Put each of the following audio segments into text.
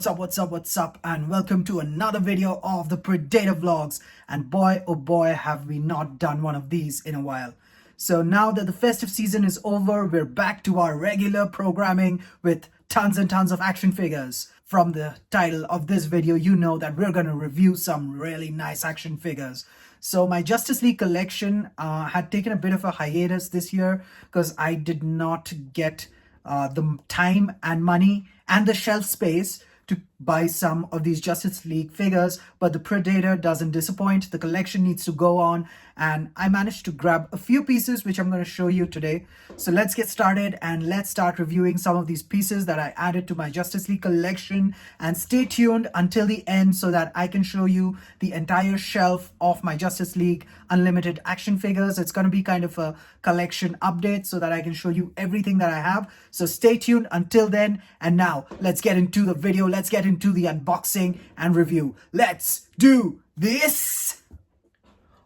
What's up, and welcome to another video of the Predator Vlogs. And boy, oh boy, have we not done one of these in a while. So now that the festive season is over, we're back to our regular programming with tons and tons of action figures. From the title of this video, you know that we're going to review some really nice action figures. So my Justice League collection had taken a bit of a hiatus this year because I did not get the time and money and the shelf space to buy some of these Justice League figures, but the Predator doesn't disappoint. The collection needs to go on, and I managed to grab a few pieces which I'm going to show you today. So let's get started and let's start reviewing some of these pieces that I added to my Justice League collection, and stay tuned until the end so that I can show you the entire shelf of my Justice League Unlimited action figures. It's going to be kind of a collection update so that I can show you everything that I have. So stay tuned until then, and now let's get into the video. Let's get into the unboxing and review. Let's do this.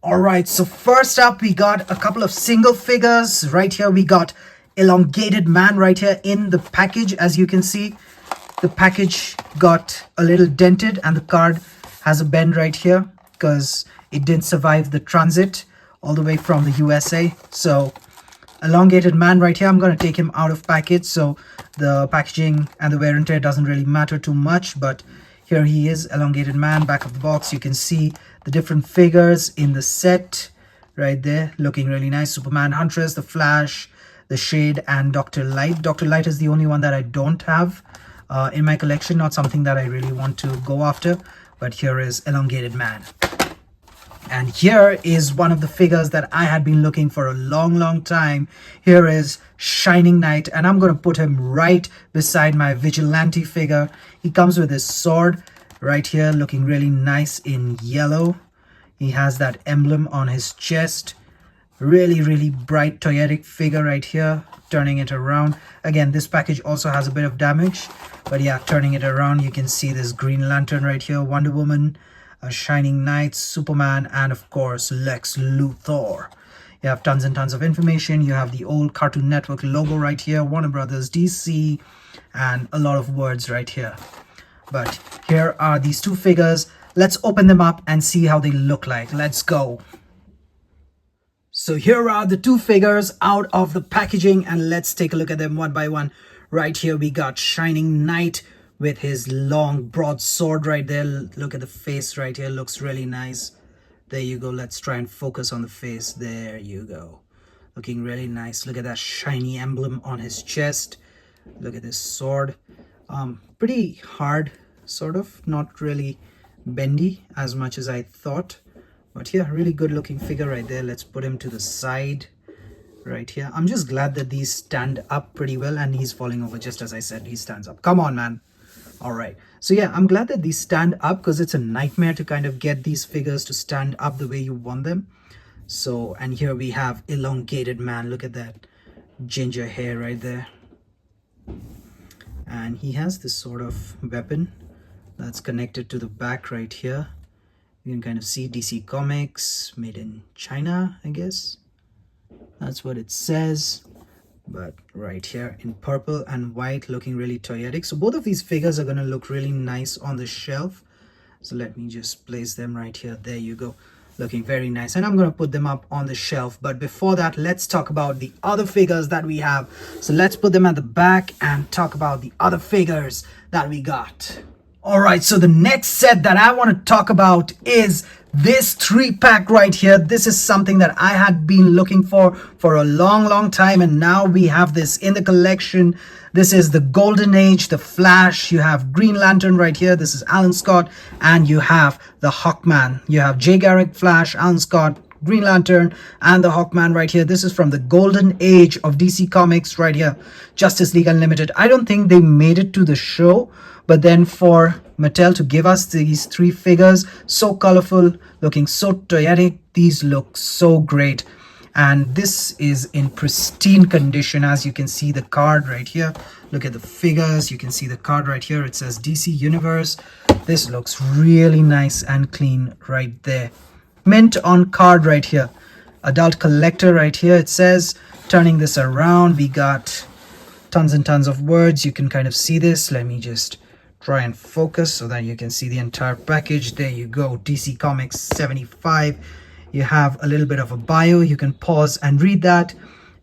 All right, so first up we got a couple of single figures. Right here we got Elongated Man right here in the package. As you can see, the package got a little dented and the card has a bend right here because it didn't survive the transit all the way from the USA. So Elongated Man right here, I'm going to take him out of package, so the packaging and the wear and tear doesn't really matter too much. But here he is, Elongated Man, back of the box. You can see the different figures in the set right there, looking really nice. Superman, Huntress, the Flash, the Shade, and Dr. Light. Dr. Light is the only one that I don't have in my collection, not something that I really want to go after. But here is Elongated Man. And here is one of the figures that I had been looking for a long time. Here is Shining Knight, and I'm going to put him right beside my Vigilante figure. He comes with his sword right here, looking really nice in yellow. He has that emblem on his chest. Really bright toyetic figure right here. Turning it around. Again, this package also has a bit of damage, but yeah, turning it around, you can see this Green Lantern right here, Wonder Woman, a Shining Knight, Superman, and of course Lex Luthor. You have tons and tons of information. You have the old Cartoon Network logo right here, Warner Brothers, DC, and a lot of words right here. But here are these two figures. Let's open them up and see how they look like. Let's go. So here are the two figures out of the packaging, and let's take a look at them one by one. Right here we got Shining Knight with his long broadsword right there. Look at the face right here, looks really nice. There you go. Let's try and focus on the face. There you go, looking really nice. Look at that shiny emblem on his chest. Look at this sword. Pretty hard, sort of, not really bendy as much as I thought, but yeah, really good looking figure right there. Let's put him to the side right here. I'm just glad that these stand up pretty well, and he's falling over just as I said. He stands up. Come on, man. All right, so yeah, I'm glad that these stand up because it's a nightmare to kind of get these figures to stand up the way you want them. So, and here we have Elongated Man. Look at that ginger hair right there. And he has this sort of weapon that's connected to the back right here. You can kind of see DC Comics, made in China, I guess. That's what it says. But right here in purple and white, looking really toyetic. So both of these figures are going to look really nice on the shelf. So let me just place them right here. There you go, looking very nice, and I'm going to put them up on the shelf. But before that, let's talk about the other figures that we have. So let's put them at the back and talk about the other figures that we got. All right, so the next set that I want to talk about is this 3-pack right here. This is something that I had been looking for a long time, and now we have this in the collection. This is the Golden Age, the Flash. You have Green Lantern right here. This is Alan Scott, and you have the Hawkman. You have Jay Garrick, Flash, Alan Scott, Green Lantern, and the Hawkman right here. This is from the Golden Age of DC Comics right here, Justice League Unlimited. I don't think they made it to the show, but then for Mattel to give us these 3 figures, so colorful, looking so toyetic, these look so great. And this is in pristine condition. As you can see the card right here, look at the figures, you can see the card right here, it says DC Universe. This looks really nice and clean right there. Mint on card right here, adult collector right here, it says. Turning this around, we got tons and tons of words. You can kind of see this. Let me just try and focus so that you can see the entire package. There you go, DC Comics 75. You have a little bit of a bio. You can pause and read that,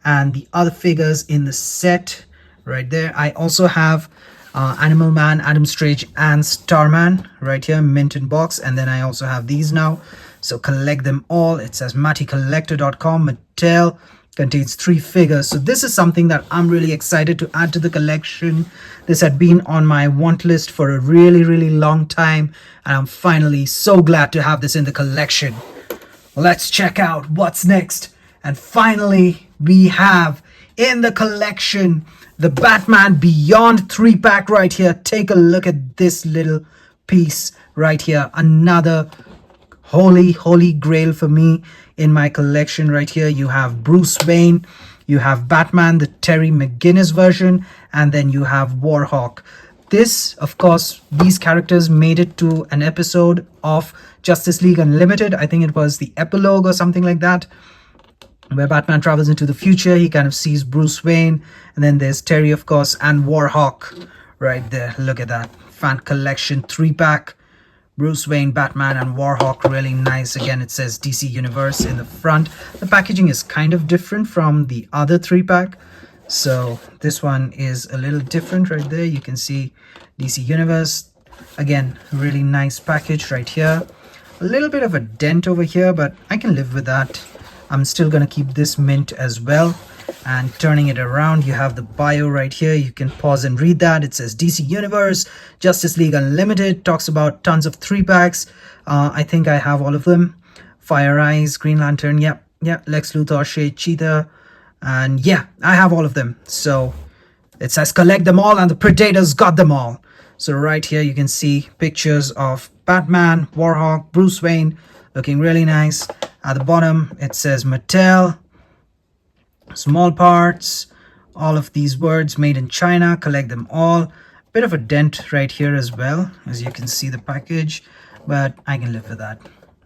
and the other figures in the set right there. I also have Animal Man, Adam Strange, and Starman right here, mint in box. And then I also have these now, so collect them all. It says mattycollector.com. Mattel contains 3 figures, so this is something that I'm really excited to add to the collection. This had been on my want list for a really long time, and I'm finally so glad to have this in the collection. Let's check out what's next. And finally, we have in the collection the Batman Beyond 3-pack right here. Take a look at this little piece right here. Another holy grail for me in my collection right here. You have Bruce Wayne, you have Batman, the Terry McGinnis version, and then you have Warhawk. This, of course, these characters made it to an episode of Justice League Unlimited. I think it was the epilogue or something like that, where Batman travels into the future. He kind of sees Bruce Wayne, and then there's Terry, of course, and Warhawk right there. Look at that fan collection 3-pack. Bruce Wayne, Batman, and Warhawk, really nice. Again, it says DC Universe in the front. The packaging is kind of different from the other 3-pack, so this one is a little different right there. You can see DC Universe. Again, really nice package right here. A little bit of a dent over here, but I can live with that. I'm still gonna keep this mint as well. And turning it around, you have the bio right here. You can pause and read that. It says DC Universe, Justice League Unlimited, talks about tons of 3-packs. I think I have all of them. Fire Eyes, Green Lantern, yeah, Lex Luthor, Shade, Cheetah, and yeah, I have all of them. So it says collect them all, and the Predators got them all. So right here you can see pictures of Batman, Warhawk, Bruce Wayne, looking really nice. At the bottom it says Mattel, small parts, all of these words made in China, collect them all. Bit of a dent right here as well, as you can see the package, but I can live with that.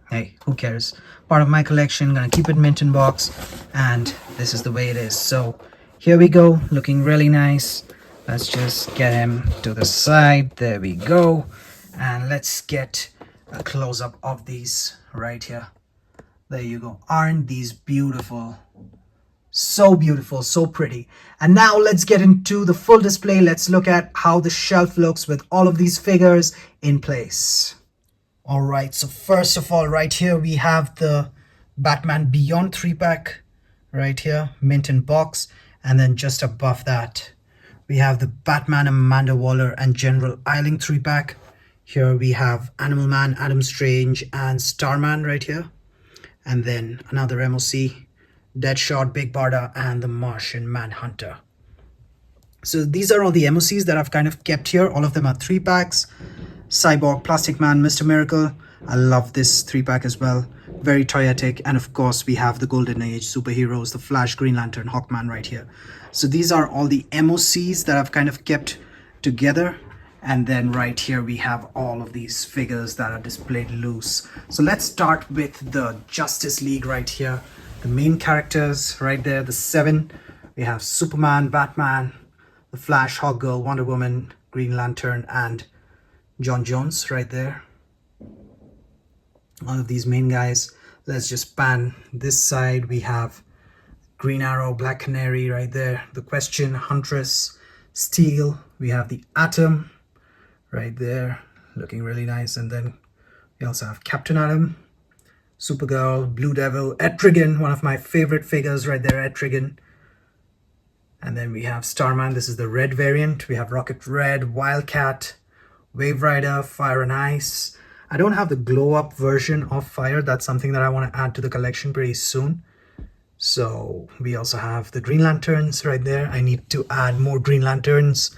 Hey, who cares? Part of my collection, gonna keep it mint in box, and this is the way it is. So here we go, looking really nice. Let's just get him to the side. There we go, and let's get a close-up of these right here. There you go. Aren't these beautiful? So beautiful, so pretty. And now let's get into the full display. Let's look at how the shelf looks with all of these figures in place. All right, so first of all, right here we have the Batman Beyond 3-pack right here, mint in box. And then just above that, we have the Batman Amanda Waller and General Eiling 3-pack. Here we have Animal Man, Adam Strange, and Starman right here. And then another MOC, Deadshot, Big Barda, and the Martian Manhunter. So these are all the MOCs that I've kind of kept here. All of them are 3-packs. Cyborg, Plastic Man, Mr. Miracle. I love this 3-pack as well. Very toyetic. And of course, we have the Golden Age superheroes, the Flash, Green Lantern, Hawkman right here. So these are all the MOCs that I've kind of kept together. And then right here we have all of these figures that are displayed loose. So let's start with the Justice League right here. The main characters right there, the 7. We have Superman, Batman, the Flash, Hawkgirl, Wonder Woman, Green Lantern, and John Jones right there. All of these main guys. Let's just pan this side. We have Green Arrow, Black Canary right there. The Question, Huntress, Steel. We have the Atom right there, looking really nice. And then we also have Captain Atom, Supergirl, Blue Devil, Etrigan, one of my favorite figures right there, Etrigan. And then we have Starman. This is the red variant. We have Rocket Red, Wildcat, Wave Rider, Fire and Ice. I don't have the glow up version of Fire. That's something that I want to add to the collection pretty soon. So we also have the Green Lanterns right there. I need to add more Green Lanterns.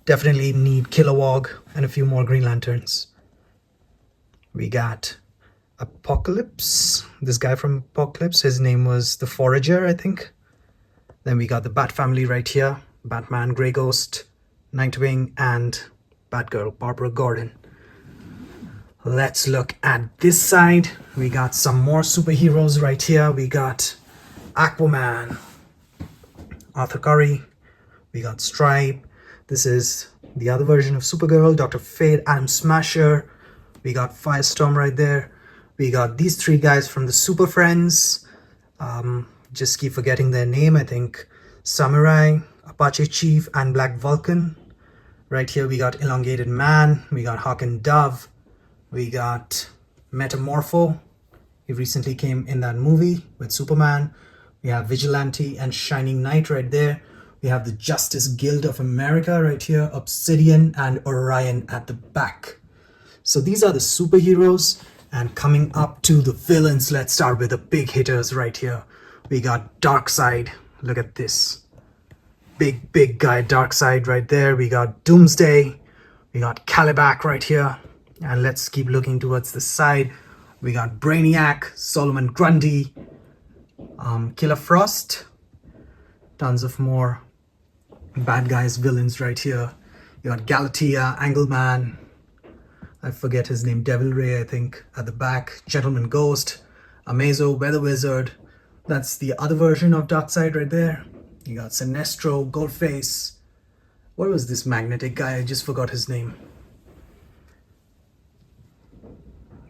Definitely need Kilowog and a few more Green Lanterns. We got Apocalypse. This guy from Apocalypse, his name was the Forager, I think. Then we got the Bat family right here. Batman, Grey Ghost, Nightwing, and Batgirl, Barbara Gordon. Let's look at this side. We got some more superheroes right here. We got Aquaman, Arthur Curry. We got Stripe. This is the other version of Supergirl, Dr. Fate, Atom Smasher. We got Firestorm right there. We got these three guys from the Super Friends. Just keep forgetting their name. I think Samurai, Apache Chief, and Black Vulcan. Right here we got Elongated Man. We got Hawk and Dove. We got Metamorpho. He recently came in that movie with Superman. We have Vigilante and Shining Knight right there. We have the Justice Guild of America right here, Obsidian and Orion at the back. So these are the superheroes, and coming up to the villains, let's start with the big hitters right here. We got Darkseid. Look at this. Big guy Darkseid right there. We got Doomsday. We got Calibac right here. And let's keep looking towards the side. We got Brainiac, Solomon Grundy, Killer Frost. Tons of more bad guys, villains right here. You got Galatea, Angleman. I forget his name, Devil Ray, I think, at the back. Gentleman Ghost, Amazo, Weather Wizard. That's the other version of Darkseid right there. You got Sinestro, Goldface. What was this magnetic guy? I just forgot his name.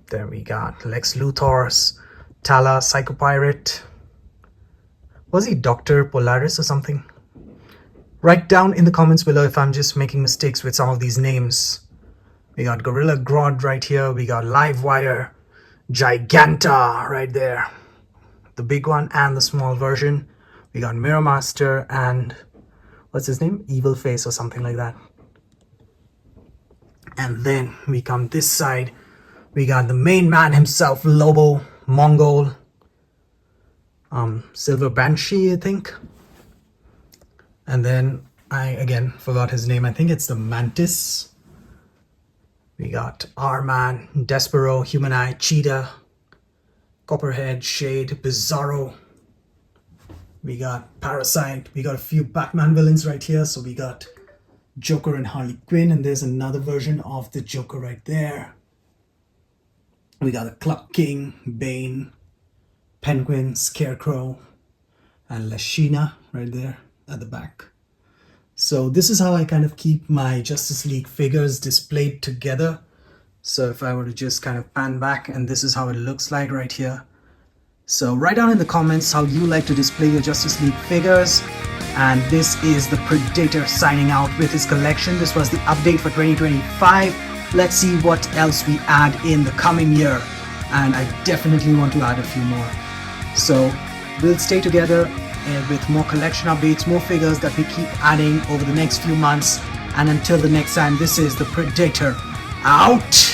There we got Lex Luthor, Tala, Psychopirate. Was he Dr. Polaris or something? Write down in the comments below if I'm just making mistakes with some of these names. We got Gorilla Grodd right here. We got Livewire, Giganta right there. The big one and the small version. We got Mirror Master and what's his name? Evil Face or something like that. And then we come this side. We got the main man himself, Lobo, Mongol, Silver Banshee, I think. And then I again forgot his name. I think it's the Mantis. We got R-Man, Despero, Human Eye, Cheetah, Copperhead, Shade, Bizarro. We got Parasite. We got a few Batman villains right here. So we got Joker and Harley Quinn, and there's another version of the Joker right there. We got the Clock King, Bane, Penguin, Scarecrow, and Lashina right there at the back. So this is how I kind of keep my Justice League figures displayed together. So if I were to just kind of pan back, and this is how it looks like right here. So write down in the comments how you like to display your Justice League figures. And this is the Predator signing out with his collection. This was the update for 2025. Let's see what else we add in the coming year. And I definitely want to add a few more. So we'll stay together with more collection updates, more figures that we keep adding over the next few months. And until the next time, this is the Predator out.